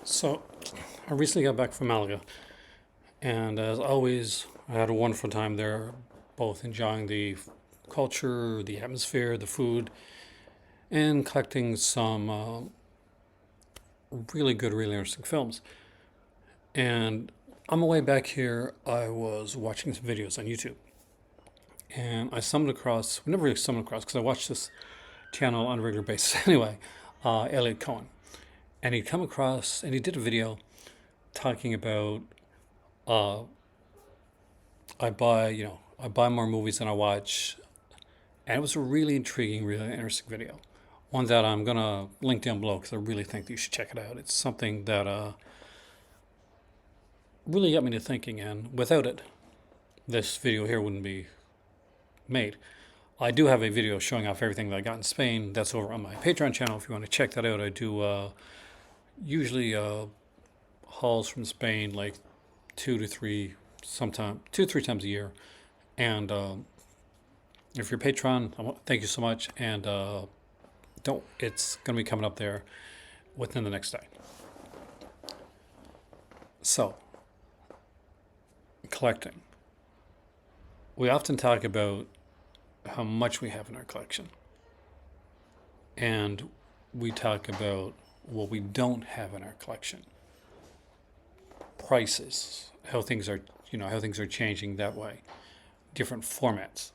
So, I recently got back from Malaga, and as always, I had a wonderful time there, both enjoying the culture, the atmosphere, the food, and collecting some really good, really interesting films. And on my way back here, I was watching some videos on YouTube, and I stumbled across, never really stumbled across, because I watch this channel on a regular basis anyway, Elliot Cohen. And he'd come across, and he did a video talking about uh, I buy more movies than I watch, and it was a really intriguing, really interesting video. One that I'm gonna link down below because I really think that you should check it out. It's something that really got me to thinking, and without it, this video here wouldn't be made. I do have a video showing off everything that I got in Spain. That's over on my Patreon channel. If you want to check that out, I do usually hauls from Spain, like 2 to 3 times a year. And if you're a patron, thank you so much. And don't it's going to be coming up there within the next day. So, collecting. We often talk about how much we have in our collection, and we talk about what we don't have in our collection. Prices, how things are, how things are changing that way, different formats.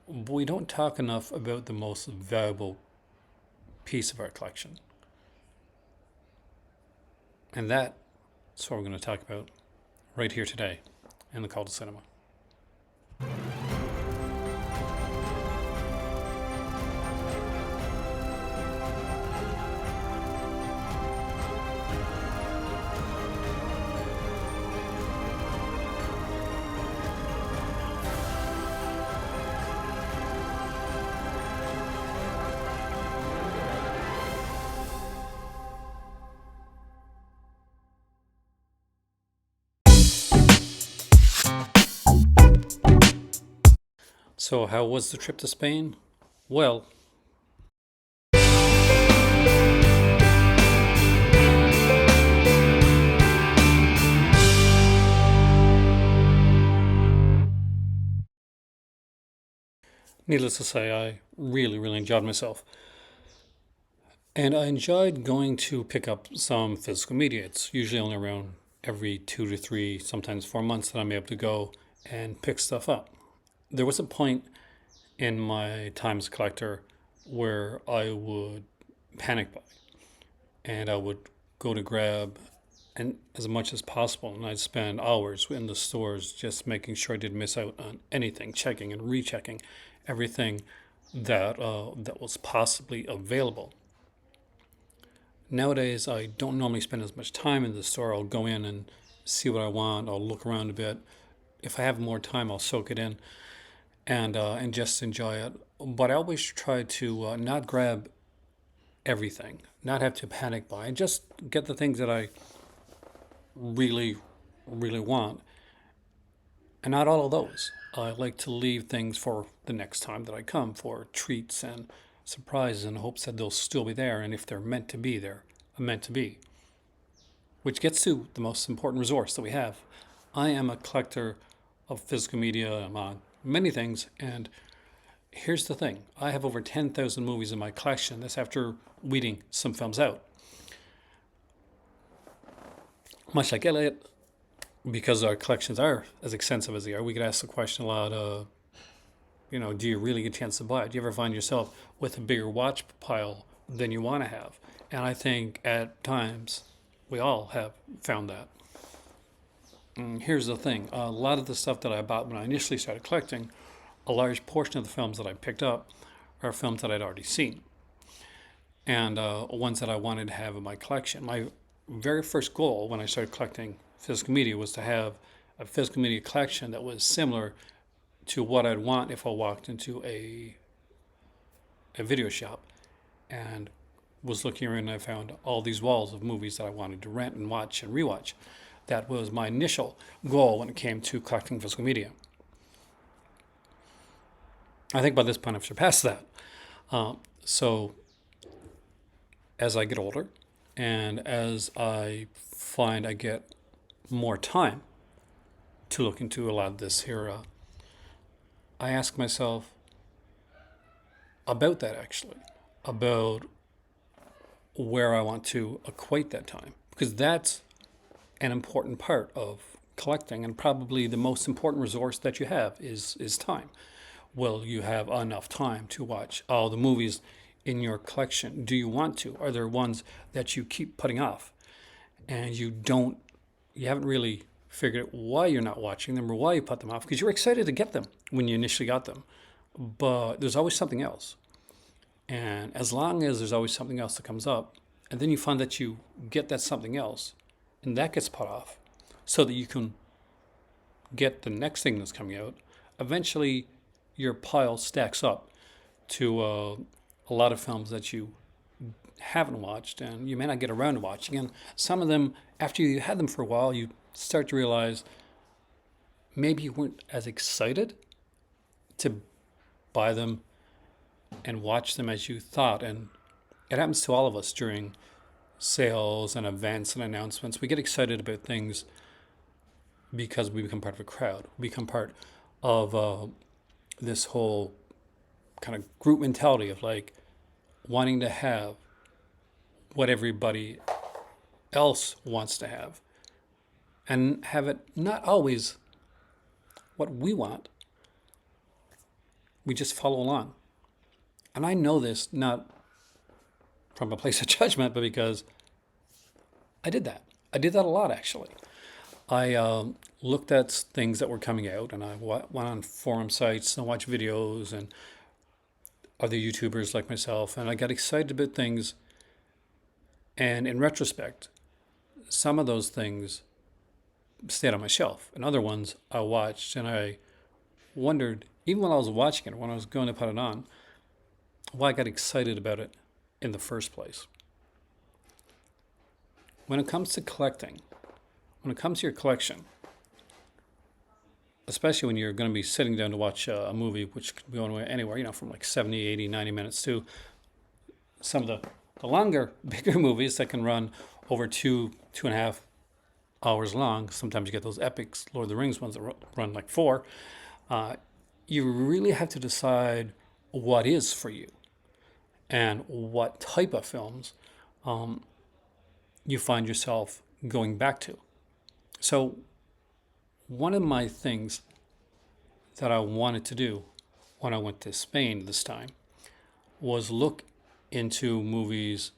But we don't talk enough about the most valuable piece of our collection. And that's what we're going to talk about right here today in the Call to Cinema. So, how was the trip to Spain? Well, needless to say, I really, really enjoyed myself. And I enjoyed going to pick up some physical media. It's usually only around every 2 to 3, sometimes 4 months that I'm able to go and pick stuff up. There was a point in my time as a collector where I would panic buy, and I would go to grab and as much as possible, and I'd spend hours in the stores just making sure I didn't miss out on anything, checking and rechecking everything that was possibly available. Nowadays, I don't normally spend as much time in the store. I'll go in and see what I want. I'll look around a bit. If I have more time, I'll soak it in and just enjoy it. But I always try to not grab everything, not have to panic buy, and just get the things that I really, really want. And not all of those. I like to leave things for the next time that I come, for treats and surprises, in hopes that they'll still be there. And if they're meant to be, they're meant to be. Which gets to the most important resource that we have. I am a collector of physical media. I'm on many things, and here's the thing. I have over 10,000 movies in my collection. That's after weeding some films out. Much like Elliot, because our collections are as extensive as they are, we get asked the question a lot, do you really get a chance to buy it? Do you ever find yourself with a bigger watch pile than you want to have? And I think at times we all have found that. And here's the thing. A lot of the stuff that I bought when I initially started collecting, a large portion of the films that I picked up are films that I'd already seen, and ones that I wanted to have in my collection. My very first goal when I started collecting physical media was to have a physical media collection that was similar to what I'd want if I walked into a video shop and was looking around and I found all these walls of movies that I wanted to rent and watch and rewatch. That was my initial goal when it came to collecting physical media. I think by this point I've surpassed that. So as I get older, And as I find I get more time to look into a lot of this here, I ask myself about that actually, about where I want to equate that time, because that's an important part of collecting, and probably the most important resource that you have is time. Will you have enough time to watch all the movies in your collection? Do you want to? Are there ones that you keep putting off and you haven't really figured out why you're not watching them or why you put them off? Because you're excited to get them when you initially got them, but there's always something else. And as long as there's always something else that comes up, and then you find that you get that something else, and that gets put off, so that you can get the next thing that's coming out, eventually your pile stacks up to a lot of films that you haven't watched and you may not get around to watching. And some of them, after you had them for a while, you start to realize maybe you weren't as excited to buy them and watch them as you thought. And it happens to all of us during sales and events and announcements. We get excited about things because we become part of a crowd. We become part of this whole kind of group mentality of like wanting to have what everybody else wants to have and have it not always what we want. We just follow along. And I know this not from a place of judgment, but because I did that. I did that a lot, actually. I looked at things that were coming out, and I went on forum sites and watched videos and other YouTubers like myself, and I got excited about things. And in retrospect, some of those things stayed on my shelf, and other ones I watched, and I wondered, even when I was watching it, when I was going to put it on, why I got excited about it in the first place. When it comes to collecting, when it comes to your collection, especially when you're going to be sitting down to watch a movie, which could go anywhere, from like 70, 80, 90 minutes to some of the longer, bigger movies that can run over 2.5 hours long. Sometimes you get those epics, Lord of the Rings ones that run like 4. You really have to decide what is for you and what type of films you find yourself going back to. So one of my things that I wanted to do when I went to Spain this time was look into movies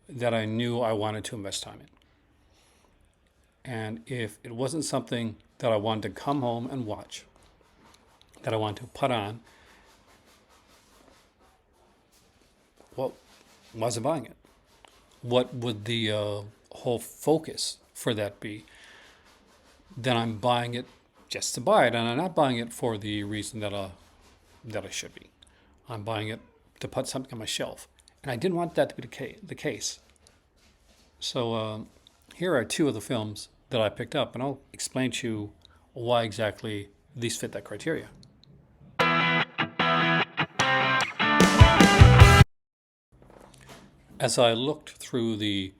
that I knew I wanted to invest time in. And if it wasn't something that I wanted to come home and watch, that I wanted to put on, well, why was I buying it? What would the whole focus for that be? Then I'm buying it just to buy it, and I'm not buying it for the reason that I should be. I'm buying it to put something on my shelf, and I didn't want that to be the case. So here are 2 of the films that I picked up, and I'll explain to you why exactly these fit that criteria. As I looked through the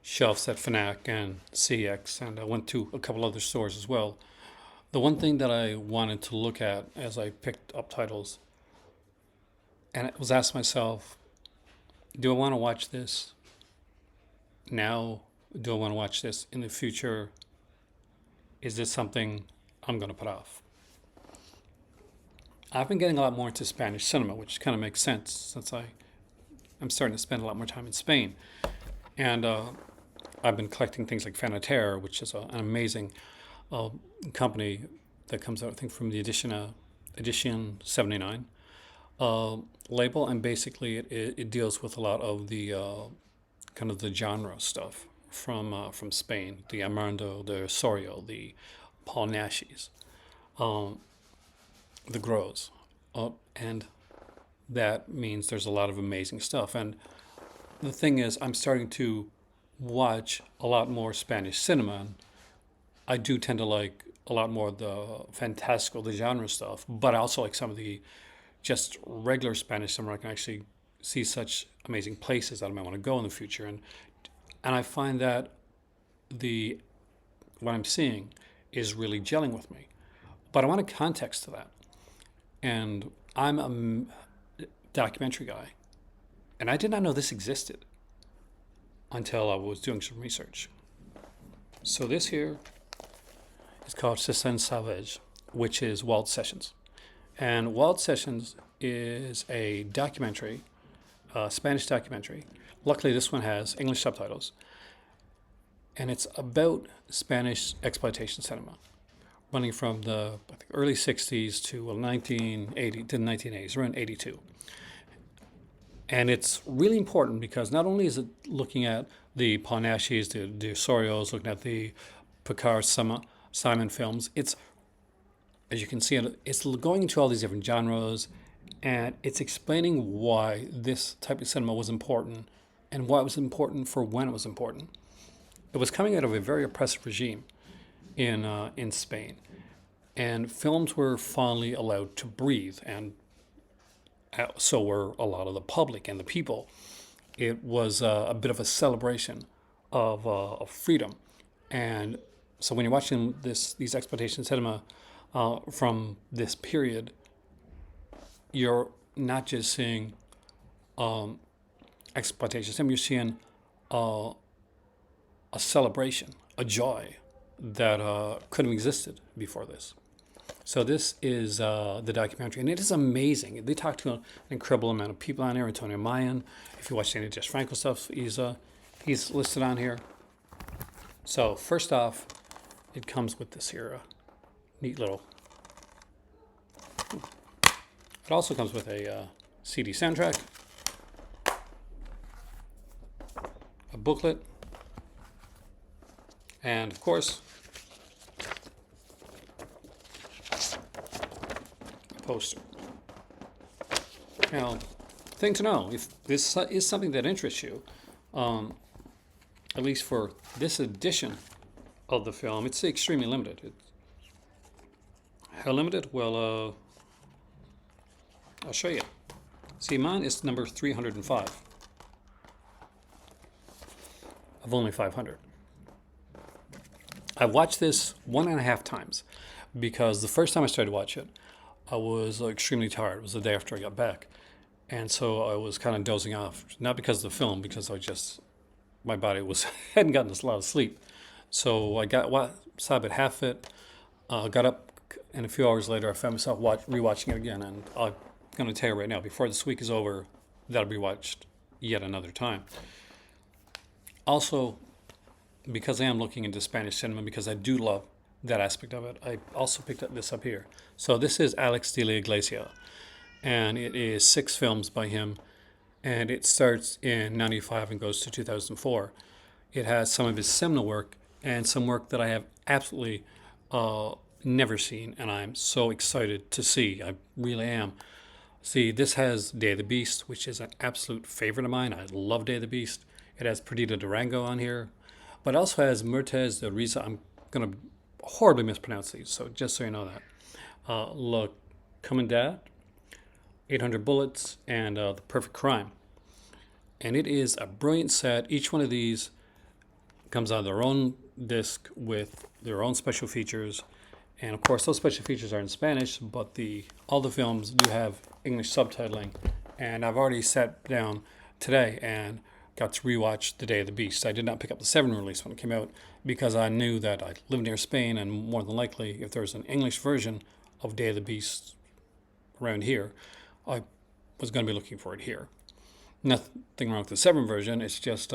shelves at Fnac and CX, and I went to a couple other stores as well, the one thing that I wanted to look at as I picked up titles, and I was asking myself, do I want to watch this now? Do I want to watch this in the future? Is this something I'm going to put off? I've been getting a lot more into Spanish cinema, which kind of makes sense since I'm starting to spend a lot more time in Spain. And I've been collecting things like Finite, which is an amazing company that comes out, I think, from the edition 79 label. And basically it deals with a lot of the kind of the genre stuff from Spain, the Armando, the Osorio, the Paul Nashis, the Grows. And that means there's a lot of amazing stuff. And the thing is, I'm starting to watch a lot more Spanish cinema. And I do tend to like a lot more of the fantastical, the genre stuff, but I also like some of the just regular Spanish cinema I can actually see such amazing places that I might want to go in the future, and I find that the what I'm seeing is really gelling with me. But I want a context to that, and I'm a documentary guy, and I did not know this existed until I was doing some research. So this here is called Session Salvage, which is Wild Sessions. And Wild Sessions is a documentary, a Spanish documentary. Luckily, this one has English subtitles. And it's about Spanish exploitation cinema, running from the early 60s to 1980 to the 1980s, around 82. And it's really important because not only is it looking at the Paul Nashes, the Osorios, looking at the Picard Simon films, it's, as you can see, it's going into all these different genres, and it's explaining why this type of cinema was important and why it was important for when it was important. It was coming out of a very oppressive regime in Spain, and films were finally allowed to breathe, and so were a lot of the public and the people. It was a bit of a celebration of freedom, and so when you're watching these exploitation cinema from this period, you're not just seeing exploitation cinema. You're seeing a celebration, a joy that couldn't have existed before this. So this is the documentary, and it is amazing. They talk to an incredible amount of people on there. Antonio Mayan, if you watch any of Jess Franco stuff, he's listed on here. So first off, it comes with this here neat little. It also comes with a CD soundtrack, a booklet, and of course, poster. Now, thing to know, if this is something that interests you, at least for this edition of the film, it's extremely limited. How limited? Well, I'll show you. See, mine is number 305 of only 500. I've watched this 1.5 times because the first time I started to watch it, I was extremely tired. It was the day after I got back. And so I was kind of dozing off, not because of the film, because my body hadn't gotten a lot of sleep. So I saw about half it, got up, and a few hours later I found myself rewatching it again. And I'm going to tell you right now, before this week is over, that'll be watched yet another time. Also, because I am looking into Spanish cinema, because I do love that aspect of it, I also picked up this up here. So this is Alex de la Iglesia, and it is 6 films by him, and it starts in 95 and goes to 2004. It has some of his seminal work and some work that I have absolutely never seen, and I'm so excited to see. I really am. See, this has Day of the Beast, which is an absolute favorite of mine. I love Day of the Beast. It has Perdita Durango on here, but it also has Muertes de Risa. I'm going to horribly mispronounce these, so just so you know that. La Comunidad, 800 Bullets, and The Perfect Crime. And it is a brilliant set. Each one of these comes on their own disc with their own special features. And of course, those special features are in Spanish, but all the films do have English subtitling. And I've already sat down today and got to rewatch The Day of the Beast. I did not pick up the 7 release when it came out because I knew that I live near Spain, and more than likely, if there's an English version of Day of the Beast around here, I was going to be looking for it here. Nothing wrong with the 7 version. It's just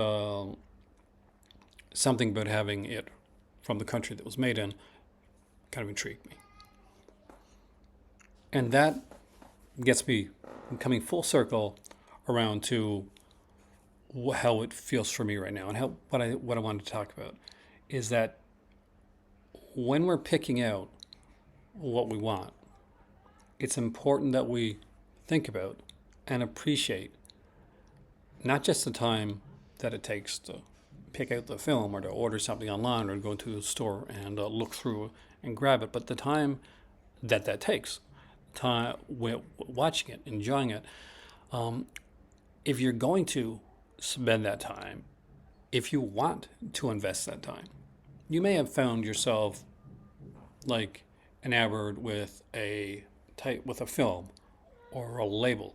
something about having it from the country that was made in kind of intrigued me. And that gets me coming full circle around to how it feels for me right now, and what I wanted to talk about is that when we're picking out what we want, it's important that we think about and appreciate not just the time that it takes to pick out the film or to order something online or to go to the store and look through and grab it, but the time that takes, time watching it, enjoying it. if you're going to spend that time, if you want to invest that time, you may have found yourself like enamored with a type with a film or a label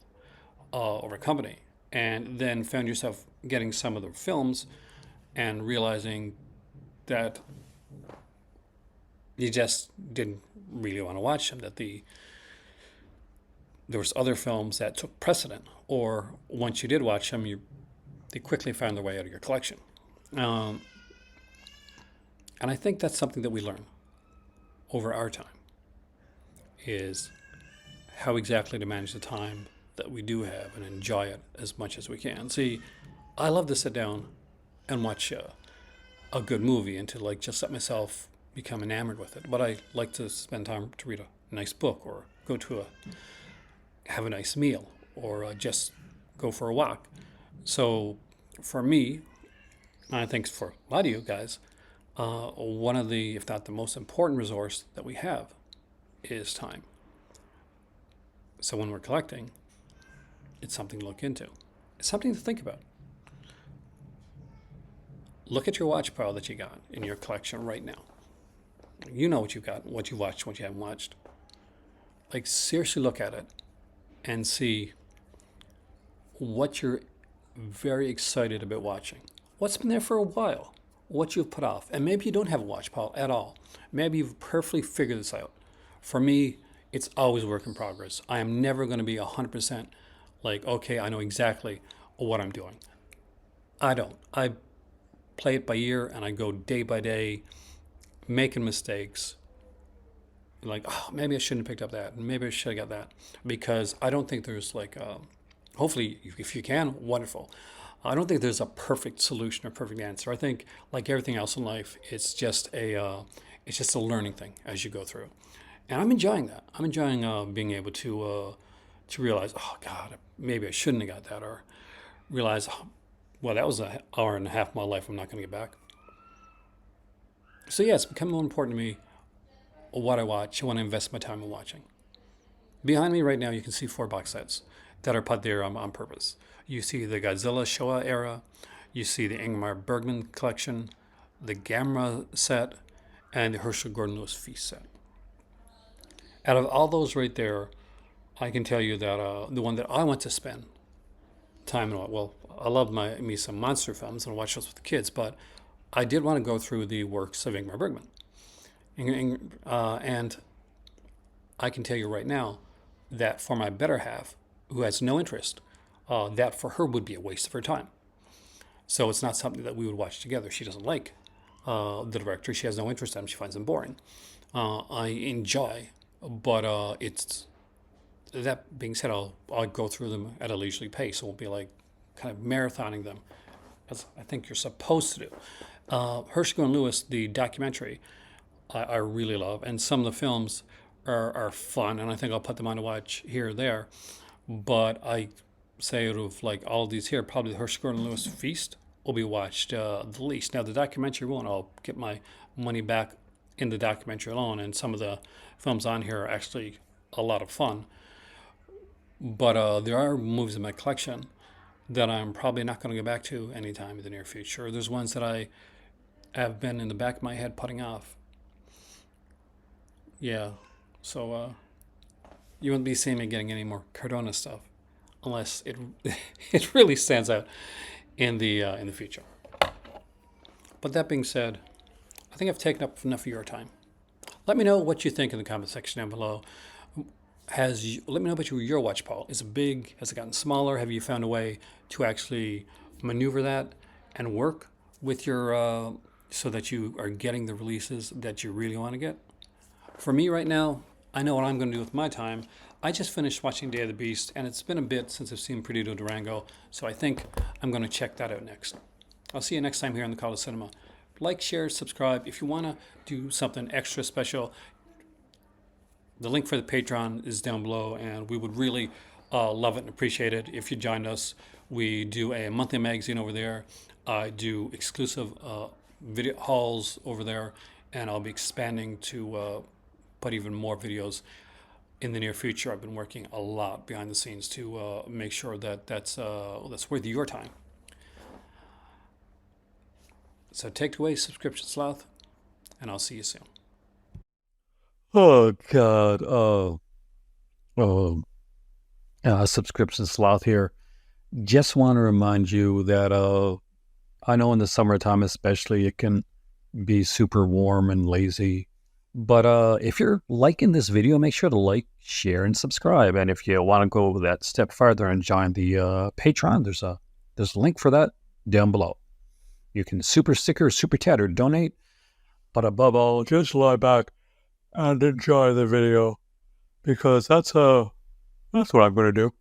or a company, and then found yourself getting some of the films and realizing that you just didn't really want to watch them. That there was other films that took precedent, or once you did watch them, they quickly found their way out of your collection. Um, and I think that's something that we learn over our time is how exactly to manage the time that we do have and enjoy it as much as we can. See, I love to sit down and watch a good movie and to like just let myself become enamored with it. But I like to spend time to read a nice book or go to have a nice meal or just go for a walk. So for me, and I think for a lot of you guys, one of the, if not the most important resource that we have is time. So when we're collecting, it's something to look into. It's something to think about. Look at your watch pile that you got in your collection right now. You know what you've got, what you watched, what you haven't watched. Like seriously look at it and see what you're very excited about watching. What's been there for a while, what you've put off. And maybe you don't have a watch pile at all. Maybe you've perfectly figured this out. For me, it's always a work in progress. I am never going to be 100% like, okay, I know exactly what I'm doing. I don't. I play it by ear and I go day by day, making mistakes. Like, oh, maybe I shouldn't have picked up that. Maybe I should have got that. Because I don't think there's like, hopefully, if you can, wonderful. I don't think there's a perfect solution or perfect answer. I think, like everything else in life, it's just a learning thing as you go through, and I'm enjoying that. I'm enjoying being able to realize, oh God, maybe I shouldn't have got that, or realize, oh, well, that was an hour and a half of my life I'm not going to get back. So yeah, it's become more important to me what I watch and what I invest my time in watching. Behind me right now, you can see 4 box sets that are put there on purpose. You see the Godzilla Showa era, you see the Ingmar Bergman collection, the Gamera set, and the Herschel Gordon Lewis Feast set. Out of all those right there, I can tell you that the one that I want to spend time in, well, I love me some monster films and I watch those with the kids, but I did want to go through the works of Ingmar Bergman. And I can tell you right now that for my better half, who has no interest, that for her would be a waste of her time. So it's not something that we would watch together. She doesn't like the director. She has no interest in him. She finds him boring. I enjoy, but it's that being said, I'll go through them at a leisurely pace. It won't be like kind of marathoning them, as I think you're supposed to do. Herschel and Lewis, the documentary, I really love, and some of the films are fun, and I think I'll put them on to watch here or there. But I say out of like all of these here, probably the Herschel and Lewis Feast will be watched the least. Now the documentary won't. I'll get my money back in the documentary alone, and some of the films on here are actually a lot of fun. But there are movies in my collection that I'm probably not going to go back to anytime in the near future. There's ones that I have been in the back of my head putting off. Yeah, so you won't be seeing me getting any more Cardona stuff unless it it really stands out in the future. But that being said, I think I've taken up enough of your time. Let me know what you think in the comment section down below. Let me know about your watch pile. Is it big? Has it gotten smaller? Have you found a way to actually maneuver that and work with your so that you are getting the releases that you really want to get? For me right now, I know what I'm going to do with my time. I just finished watching Day of the Beast, and it's been a bit since I've seen Perdido Durango, so I think I'm going to check that out next. I'll see you next time here on the Call of Cinema. Like, share, subscribe. If you want to do something extra special, the link for the Patreon is down below, and we would really love it and appreciate it if you joined us. We do a monthly magazine over there. I do exclusive video hauls over there, and I'll be expanding to put even more videos in the near future. I've been working a lot behind the scenes to make sure that that's worth your time. So take it away, subscription sloth, and I'll see you soon. Oh God. Subscription sloth here. Just want to remind you that I know in the summertime especially it can be super warm and lazy. But if you're liking this video, make sure to like, share, and subscribe. And if you want to go that step further and join the Patreon, there's a link for that down below. You can super sticker, super chat, or donate. But above all, just lie back and enjoy the video, because that's what I'm going to do.